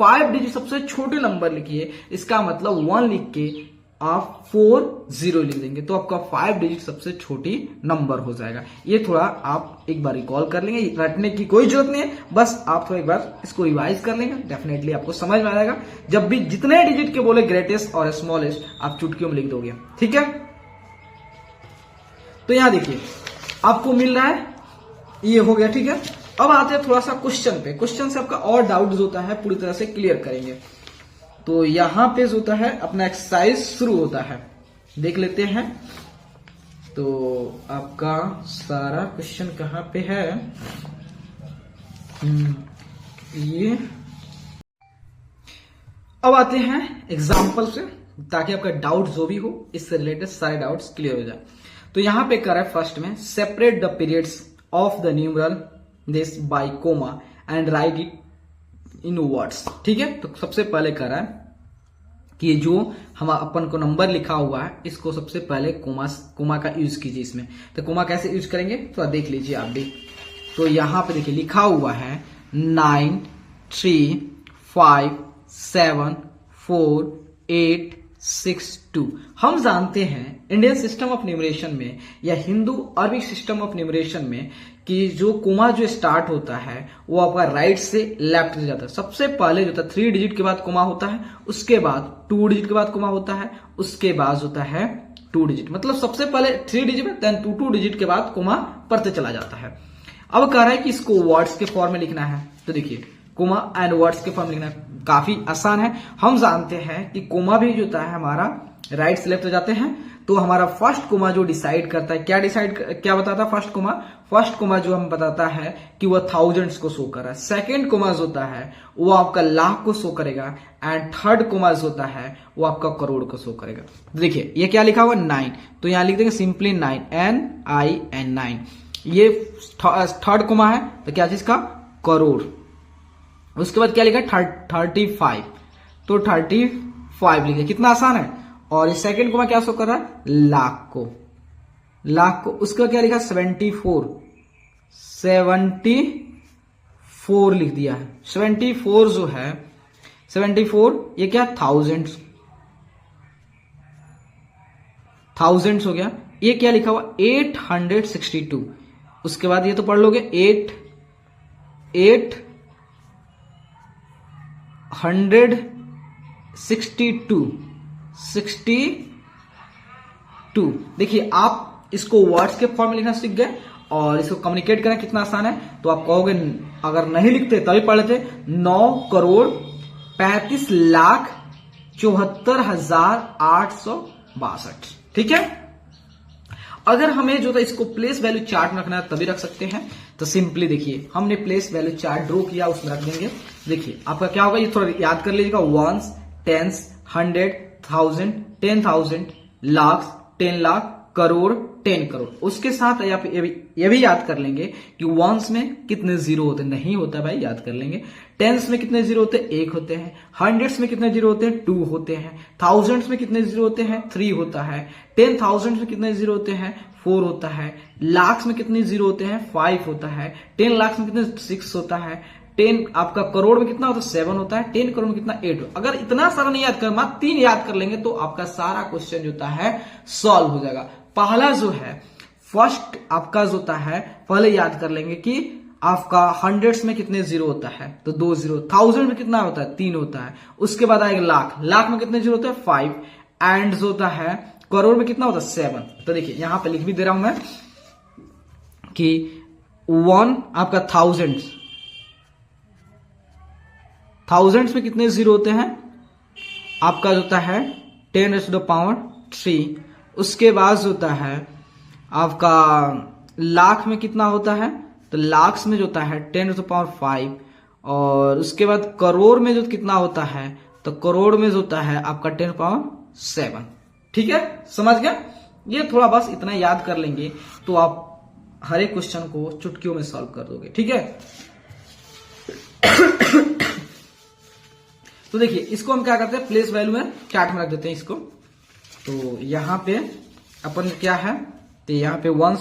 5 डिजिट सबसे छोटे नंबर लिखिए, इसका मतलब 1 लिख के आप 40 लिख देंगे, तो आपका 5 डिजिट सबसे छोटी नंबर हो जाएगा। ये थोड़ा आप एक बार रिकॉल कर लेंगे, रटने की कोई जरूरत नहीं है, बस आप थोड़ा एक बार इसको रिवाइज कर लेंगे, डेफिनेटली आपको समझ में आ जाएगा। जब भी जितने डिजिट के बोले ग्रेटेस्ट और स्मॉलेस्ट आप चुटकियों में लिख दोगे। ठीक है, तो यहां देखिए आपको मिल रहा है, ये हो गया। ठीक है, अब आते हैं थोड़ा सा क्वेश्चन पे। क्वेश्चन से आपका और डाउट होता है पूरी तरह से क्लियर करेंगे। तो यहां पे जो होता है अपना एक्सरसाइज शुरू होता है, देख लेते हैं। तो आपका सारा क्वेश्चन कहां पे है, ये अब आते हैं एग्जाम्पल से, ताकि आपका डाउट जो भी हो इससे रिलेटेड सारे डाउट्स क्लियर हो जाए। तो यहां पे कर रहा है फर्स्ट में, separate the periods of the numeral this by comma and write it in words. ठीक है, तो सबसे पहले कर रहा है कि जो हम अपन को नंबर लिखा हुआ है इसको सबसे पहले कोमा का यूज कीजिए इसमें। तो कोमा कैसे यूज करेंगे तो देख लीजिए आप भी। तो यहां पे देखिए लिखा हुआ है 9 3 5 7 4 8 6 2। हम जानते हैं इंडियन सिस्टम ऑफ न्यूमरेशन में या Hindu Arabic system of numeration में कि जो कोमा जो स्टार्ट होता है वो आपका राइट से लेफ्ट से जाता है। सबसे पहले जो होता है 3 डिजिट के बाद कोमा होता है, उसके बाद 2 डिजिट के बाद कोमा होता है, उसके बाद होता है 2 डिजिट, मतलब सबसे पहले 3 डिजिट में देन 2 डिजिट के बाद कोमा पढ़ते चला जाता है। अब कह रहा है कि इसको वर्ड्स के फॉर्म में लिखना है। तो देखिए कोमा एंड वर्ड्स के फॉर्म लिखना काफी आसान है। हम जानते हैं कि कोमा भी जो होता है हमारा राइट से लेफ्ट हो जाते हैं, तो हमारा फर्स्ट कोमा जो डिसाइड करता है, क्या बताता है फर्स्ट कोमा जो हम बताता है कि वह थाउजेंड्स को शो कर रहा है। सेकेंड कोमा होता है वो आपका लाख को शो करेगा, एंड थर्ड कोमा होता है वो आपका करोड़ को शो करेगा। देखिए ये क्या लिखा हुआ 9, तो यहां लिख देंगे सिंपली 9, NIN 9। ये थर्ड कोमा है तो क्या चीज का, करोड़। उसके बाद क्या लिखा है 35, तो 35 लिखे, कितना आसान है। और इस सेकंड कोमा क्या शो कर रहा है, लाख को। उसके बाद क्या लिखा 74 लिख दिया है। 74 जो है 74 ये क्या थाउजेंड्स हो गया। ये क्या लिखा हुआ 862। उसके बाद ये तो पढ़ लोगे 862। देखिए आप इसको वर्ड्स के फॉर्म में लिखना सीख गए और इसको कम्युनिकेट करना कितना आसान है। तो आप कहोगे अगर नहीं लिखते तभी पढ़ लेते 9,35,74,862। ठीक है। अगर हमें जो था इसको प्लेस वैल्यू चार्ट में रखना है तभी रख सकते हैं। तो सिंपली देखिए हमने प्लेस वैल्यू चार्ट ड्रॉ किया, उसमें रख देंगे। देखिए आपका क्या होगा, ये थोड़ा याद कर लीजिएगा, वंस, टेंस, 100, 1000, 10,000, लाख, 10 लाख, करोड़, 10 करोड़। उसके साथ ये भी याद कर लेंगे कि वंस में कितने जीरो होते हैं, नहीं होता भाई, याद कर लेंगे। टेंस में कितने जीरो होते हैं, 1 होते हैं। हंड्रेड्स में कितने जीरो होते हैं, 2 होते हैं। थाउजेंड्स में कितने जीरो होते हैं, 3 होता है। 10,000 में कितने जीरो होते हैं, 4 होता है। लाख में कितने जीरो होते हैं, 5 होता है। 10 लाख में कितने 6 होता है। 10 आपका करोड़ में कितना होता है, 7 होता है। 10 करोड़ में कितना 8। अगर इतना सारा नहीं याद कर, मात्र 3 याद कर लेंगे तो आपका सारा क्वेश्चन जो होता है सॉल्व हो जाएगा। पहला जो है फर्स्ट आपका जो होता है, पहले याद कर लेंगे कि आपका हंड्रेड्स में कितने जीरो होता है, तो 2 जीरो। थाउजेंड में कितना होता है, 3 होता है। उसके बाद आएगा लाख में कितने जीरो होते हैं, 5। एंड जो होता है करोड़ में कितना होता है, 7। तो देखिए यहां पे लिख भी दे रहा हूं मैं कि 1 आपका थाउजेंड्स में कितने जीरो होते हैं, आपका जो होता है 10⁻³ उसके बाद जो होता है आपका लाख में कितना होता है, तो लाख में जो होता है 10⁵। और उसके बाद करोड़ में जो कितना होता है, तो करोड़ में जो होता है आपका 10⁻⁷। ठीक है, समझ गया। ये थोड़ा बस इतना याद कर लेंगे तो आप हर एक क्वेश्चन को चुटकियों में सॉल्व कर दोगे। ठीक है। तो देखिए इसको हम क्या करते हैं, प्लेस वैल्यू में चार्ट में रख देते हैं इसको। तो यहां पे अपन क्या है, तो यहां पे 1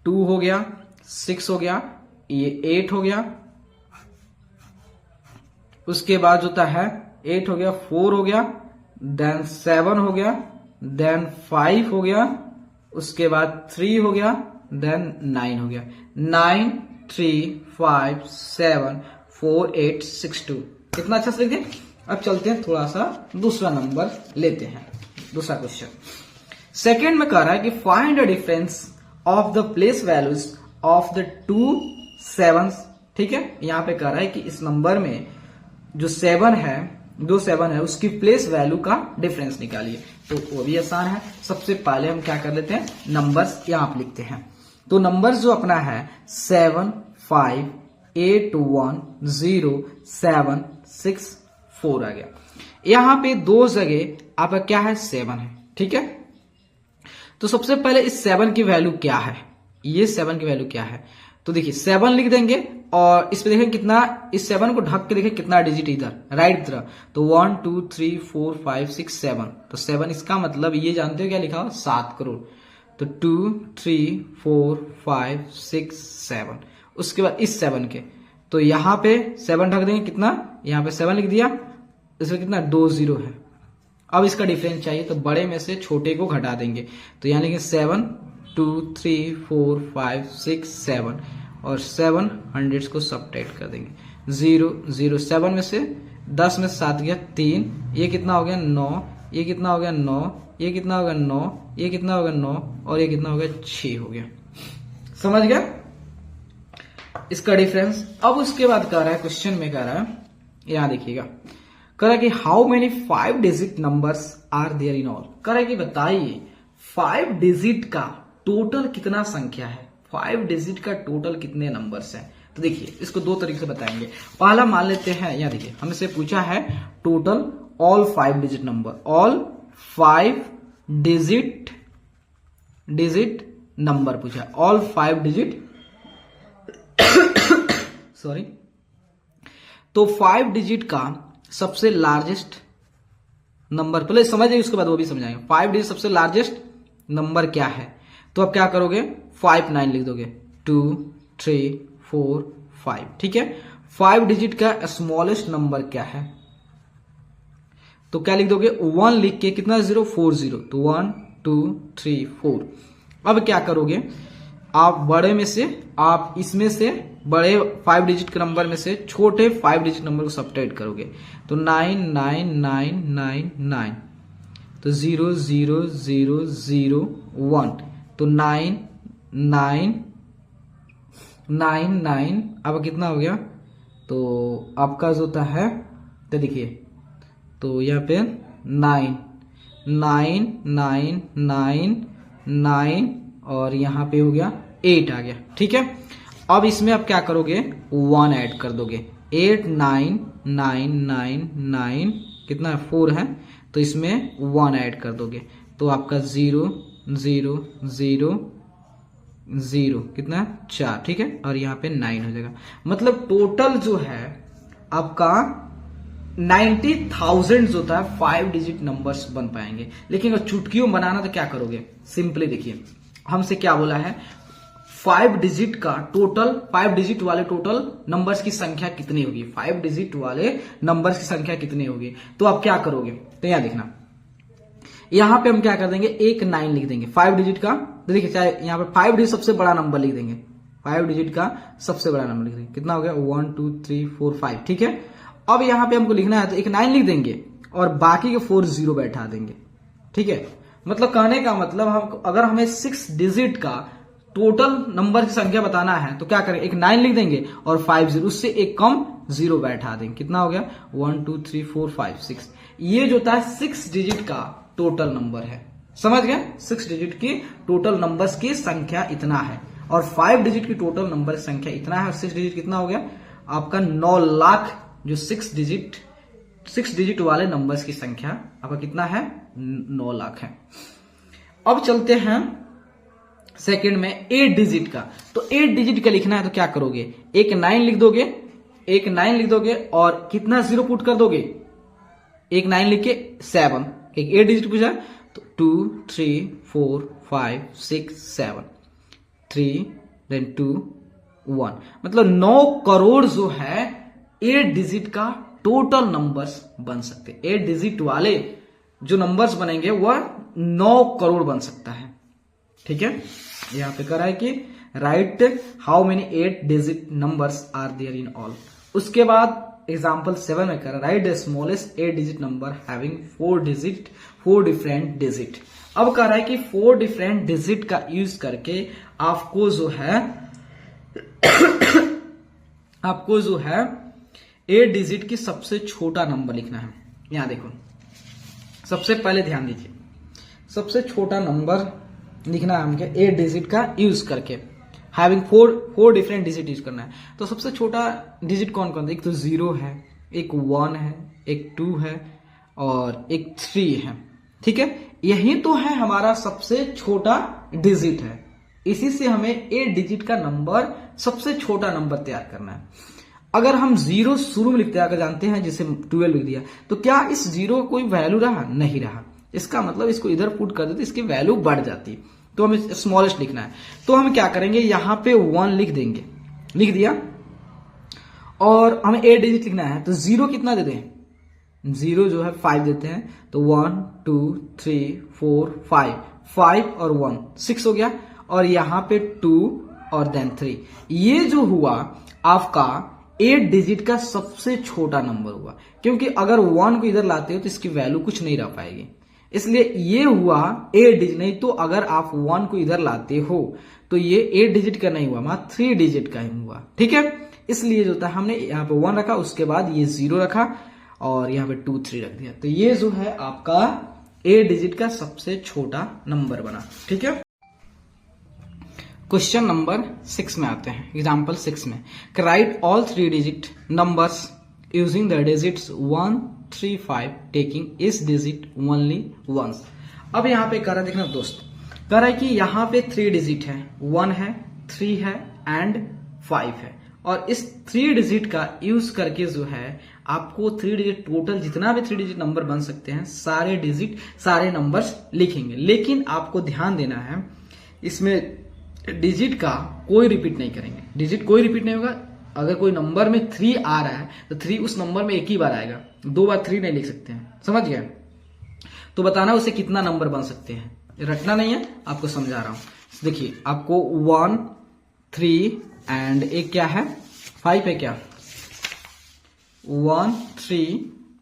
2 हो गया, 6 हो गया, ये 8 हो गया। उसके बाद होता है 8 हो गया, 4 हो गया, देन 7 हो गया, देन 5 हो गया, उसके बाद 3 हो गया, देन 9 हो गया। 9 3 5 7 4 8 6 2। कितना अच्छा से लिख दें। अब चलते हैं थोड़ा सा दूसरा नंबर लेते हैं, दूसरा क्वेश्चन। सेकेंड में कह रहा है कि find the difference of the place values of the 2 7s। ठीक है, यहां पे कह रहा है कि इस नंबर में जो 7 है, दो 7 है, उसकी प्लेस वैल्यू का डिफरेंस निकालिए। तो वो भी आसान है। सबसे पहले हम क्या कर लेते हैं, नंबर्स यहां पे लिखते हैं। तो नंबर्स जो अपना है 7 5 8 1 0 7 6 4 आ गया। यहां पे दो जगह आपका क्या है, 7 है। ठीक है, तो सबसे पहले इस 7 की वैल्यू क्या है, ये 7 की वैल्यू क्या है। तो देखिए 7 लिख देंगे और इस पे देखें कितना, इस 7 को ढक के देखें कितना डिजिट इधर राइट तरफ, तो 1 2 3 4 5 6 7। तो 7 इसका मतलब ये जानते हो क्या लिखा हो, 7 करोड़। तो 2 3 4 5 6 7। उसके बाद इस 7 के, तो यहां पे 7 ढक देंगे कितना, यहां पे 7 लिख दिया, इसमें कितना 2 0 है। अब इसका डिफरेंस चाहिए तो बड़े में से छोटे को घटा देंगे। तो यहां लिखेंगे 7 2 3 4 5 6 7 और 7 हंड्रेड्स को सबट्रैक्ट कर देंगे। 0 0 7 में से 10 में 7 गया 3, ये कितना हो गया 9, ये कितना हो गया 9, ये कितना हो गया 9, ये कितना हो गया 9 और ये कितना हो गया 6 हो गया। समझ गया इसका डिफरेंस। अब उसके बाद कह रहा है, क्वेश्चन में कह रहा है, यहां देखिएगा, कह रहा है कि how many 5 digit numbers are there in all. कह रहा है कि बताइए 5 डिजिट का टोटल कितना संख्या है, 5 डिजिट का टोटल कितने नंबर्स हैं। तो देखिए इसको दो तरीके से बताएंगे। पहला मान लेते हैं, यहाँ देखिए हमसे पूछा है total all 5 digit number, all 5 digit number पूछा, ऑल 5 डिजिट सॉरी। तो 5 डिजिट का सबसे लार्जेस्ट नंबर, पहले समझिए उसके बाद वो भी समझाएंगे। 5 डिजिट सबसे लार्जेस्ट नंबर क्या है, तो आप क्या करोगे 5 9 लिख दोगे, 2 3 4 5, ठीक है। 5 डिजिट का स्मॉलेस्ट नंबर क्या है, तो क्या लिख दोगे 1 लिख के, कितना 0 4 0, तो 1 2 3 4। अब क्या करोगे आप बड़े में से, आप इसमें से बड़े 5 डिजिट के नंबर में से छोटे 5 डिजिट नंबर को सब्ट्रैक्ट करोगे, तो 9 9 9 9 9, तो 0 0 0 0 1, तो 9 9 9 9। अब कितना हो गया, तो आपका जो होता है, तो देखिए तो यहाँ पे 9 9 9 9 9 और यहाँ पे हो गया 8 आ गया, ठीक है। अब इसमें आप क्या करोगे 1 ऐड कर दोगे, 8 9 9 9 9 कितना 4 है, तो इसमें 1 ऐड कर दोगे, तो आपका 0 0 0 0 कितना 4, ठीक है, और यहाँ पे 9 हो जाएगा। मतलब टोटल जो है आपका 90,000 होता है 5 डिजिट नंबर्स बन पाएंगे। लेकिन अगर चुटकियों बनाना तो क्या करोगे, सिंपली देखिए हमसे क्या बोला है 5 डिजिट का टोटल, 5 डिजिट वाले टोटल नंबर्स की संख्या कितनी होगी, 5 डिजिट वाले नंबर्स की संख्या कितनी होगी। तो आप क्या करोगे, तो यहां देखना, यहां पे हम क्या कर देंगे एक 9 लिख देंगे 5 डिजिट का, तो देखिए चाहे यहां पे 5 डिजिट सबसे बड़ा नंबर लिख देंगे, 5 डिजिट का सबसे बड़ा नंबर लिख देंगे, कितना हो गया 1 2 3 4 5, ठीक है। अब यहां पे हमको लिखना है तो एक 9 लिख देंगे और बाकी के 4 0 बैठा देंगे, ठीक है। मतलब कहने का मतलब हम, अगर हमें 6 डिजिट का टोटल नंबर की संख्या बताना है तो क्या करें, एक 9 लिख देंगे और 5 0, उससे एक कम 0 बैठा देंगे, कितना हो गया 1 2 3 4 5 6। ये जो होता है 6 डिजिट का टोटल नंबर है, समझ गए। 6 डिजिट की टोटल नंबर्स की संख्या इतना है और 5 डिजिट की टोटल नंबर की संख्या इतना है, और 6 डिजिट कितना हो गया आपका 9 लाख। जो 6 डिजिट वाले नंबर्स की संख्या आपका कितना है 9 लाख है। अब चलते हैं सेकंड में 8 डिजिट का। तो 8 डिजिट का लिखना है तो क्या करोगे, एक 9 लिख दोगे, एक 9 लिख दोगे और कितना 0 पुट कर दोगे, एक 9 लिख के 7, एक 8 डिजिट पूछा तो 2 3 4 5 6 7, 3 then 2 1, मतलब 9 करोड़ जो है 8 डिजिट का टोटल नंबर्स बन सकते हैं। 8 डिजिट वाले जो नंबर्स बनेंगे वह 9 करोड़ बन सकता है, ठीक है। यहां पे करा है कि write how many 8 digit numbers are there in all. उसके बाद एग्जांपल 7 में करा write the smallest 8 digit number having 4 different digit. अब कह रहा है कि 4 डिफरेंट डिजिट का यूज करके आपको जो है 8 डिजिट की सबसे छोटा नंबर लिखना है। यहां देखो सबसे पहले ध्यान दीजिए, सबसे छोटा नंबर लिखना है हमको 8 डिजिट का यूज करके, हैविंग 4 डिफरेंट डिजिट यूज करना है। तो सबसे छोटा डिजिट कौन कौन सा, एक तो 0 है, एक 1 है, एक 2 है और एक 3 है, ठीक है। यही तो है हमारा सबसे छोटा डिजिट है, इसी से हमें 8 डिजिट का नंबर सबसे छोटा नंबर तैयार करना है। अगर हम 0 शुरू में लिखते हैं, अगर जानते हैं जैसे 12 लिख दिया, तो क्या इस 0 कोई वैल्यू रहा, नहीं रहा। इसका मतलब इसको इधर पुट कर देते इसकी वैल्यू बढ़ जाती, तो हमें स्मॉलेस्ट लिखना है। तो हम क्या करेंगे, यहां पे 1 लिख देंगे, लिख दिया, और हमें 8 डिजिट लिखना है तो 0 कितना देते हैं, 0 जो है 5 देते हैं, तो 1 2 3 4 5 और 1 6 हो गया, और यहां पे 2 और देन 3। ये जो हुआ आपका 8 डिजिट का सबसे छोटा नंबर हुआ, क्योंकि अगर 1 को इधर लाते हो तो इसकी वैल्यू कुछ नहीं रह पाएगी, इसलिए ये हुआ 8 डिजिट। नहीं तो अगर आप 1 को इधर लाते हो तो ये 8 डिजिट का नहीं हुआ, मात्र 3 डिजिट का ही हुआ, ठीक है। इसलिए जो था हमने यहाँ पे 1 रखा, उसके बाद ये 0 रखा और यहाँ पे 2 3 रख दिया। तो ये जो है आपका 8 डिजिट का सबसे छोटा नंबर बना। ठीक है, क्वेश्चन नंबर 6 में आते हैं। एग्जाम्पल 6 में right all 3 digit numbers using the digits 1, 3, 5 taking इस डिजिट ओनली वंस। अब यहाँ पे कह रहा है, देखना दोस्त, कह रहा है कि यहाँ पे 3 डिजिट है, 1 है, 3 है एंड 5 है, और इस 3 डिजिट का यूज करके जो है आपको 3 डिजिट टोटल जितना भी 3 डिजिट नंबर बन सकते हैं सारे डिजिट सारे नंबर्स लिखेंगे। लेकिन आपको ध्यान देना है, इसमें डिजिट का कोई रिपीट नहीं करेंगे, डिजिट कोई रिपीट नहीं होगा। अगर कोई नंबर में 3 आ रहा है तो 3 उस नंबर में एक ही बार आएगा, 2 बार 3 नहीं लिख सकते हैं, समझ गए? तो बताना उसे कितना नंबर बन सकते हैं, रटना नहीं है, आपको समझा रहा हूं। देखिए आपको 1, 3 एंड एक क्या है 5 है, क्या 1, 3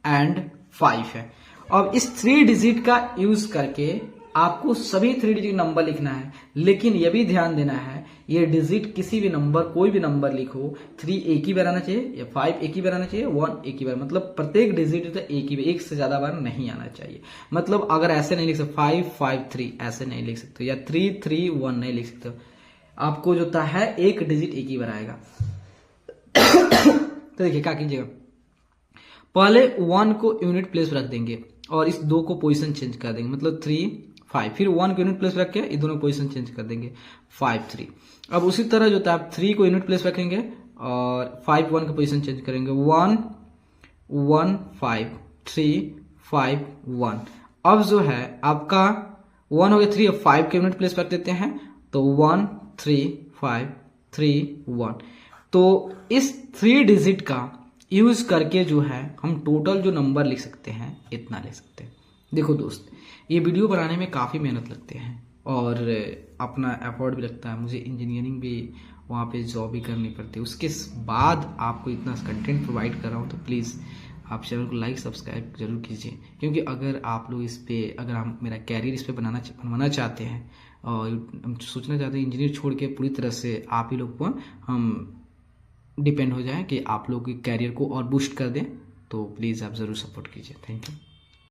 एंड 5 है। अब इस 3 डिजिट का यूज करके आपको सभी 3 डिजिट नंबर लिखना है। लेकिन यह भी ध्यान देना है, ये डिजिट किसी भी नंबर कोई भी नंबर लिखो, 3 एक ही बार आना चाहिए या 5 एक ही बार आना चाहिए, 1 एक ही बार, मतलब प्रत्येक डिजिट तो एक ही बार, एक से ज्यादा बार नहीं आना चाहिए। मतलब अगर ऐसे नहीं लिख सकते 5, 5, 3 ऐसे नहीं लिख सकते, या 3, 3, 1 नहीं लिख सकते। आपको जो है एक डिजिट एक ही बार आएगा। तो देखिए क्या कीजिएगा, पहले 1 को यूनिट प्लेस पर रख देंगे और इस 2 को पोजीशन चेंज कर देंगे, मतलब 3, 5, फिर 1 को यूनिट प्लेस रख के ये दोनों पोजीशन चेंज कर देंगे, 5, 3। अब उसी तरह जो था आप 3 को यूनिट प्लेस रखेंगे और 5, 1 का पोजीशन चेंज करेंगे, 1, 1, 5, 3, 5, 1। अब जो है आपका 1 हो गया, 3 अब 5 के यूनिट प्लेस रख देते हैं, तो 1, 3, 5, 3, 1। तो इस 3 डिजिट का यूज करके जो है हम टोटल जो नंबर लिख सकते हैं इतना लिख सकते हैं। देखो दोस्त, ये वीडियो बनाने में काफ़ी मेहनत लगते हैं और अपना एफर्ट भी लगता है, मुझे इंजीनियरिंग भी वहाँ पे जॉब भी करनी पड़ती है, उसके बाद आपको इतना कंटेंट प्रोवाइड कर रहा हूँ। तो प्लीज़ आप चैनल को लाइक सब्सक्राइब जरूर कीजिए, क्योंकि अगर आप लोग इस पे, अगर हम मेरा कैरियर इस पे बनवाना चाहते हैं और हम सोचना चाहते हैं इंजीनियर छोड़ के पूरी तरह से आप ही लोग पर हम डिपेंड हो जाए कि आप लोग के कैरियर को और बूस्ट कर दें, तो प्लीज़ आप ज़रूर सपोर्ट कीजिए। Thank you.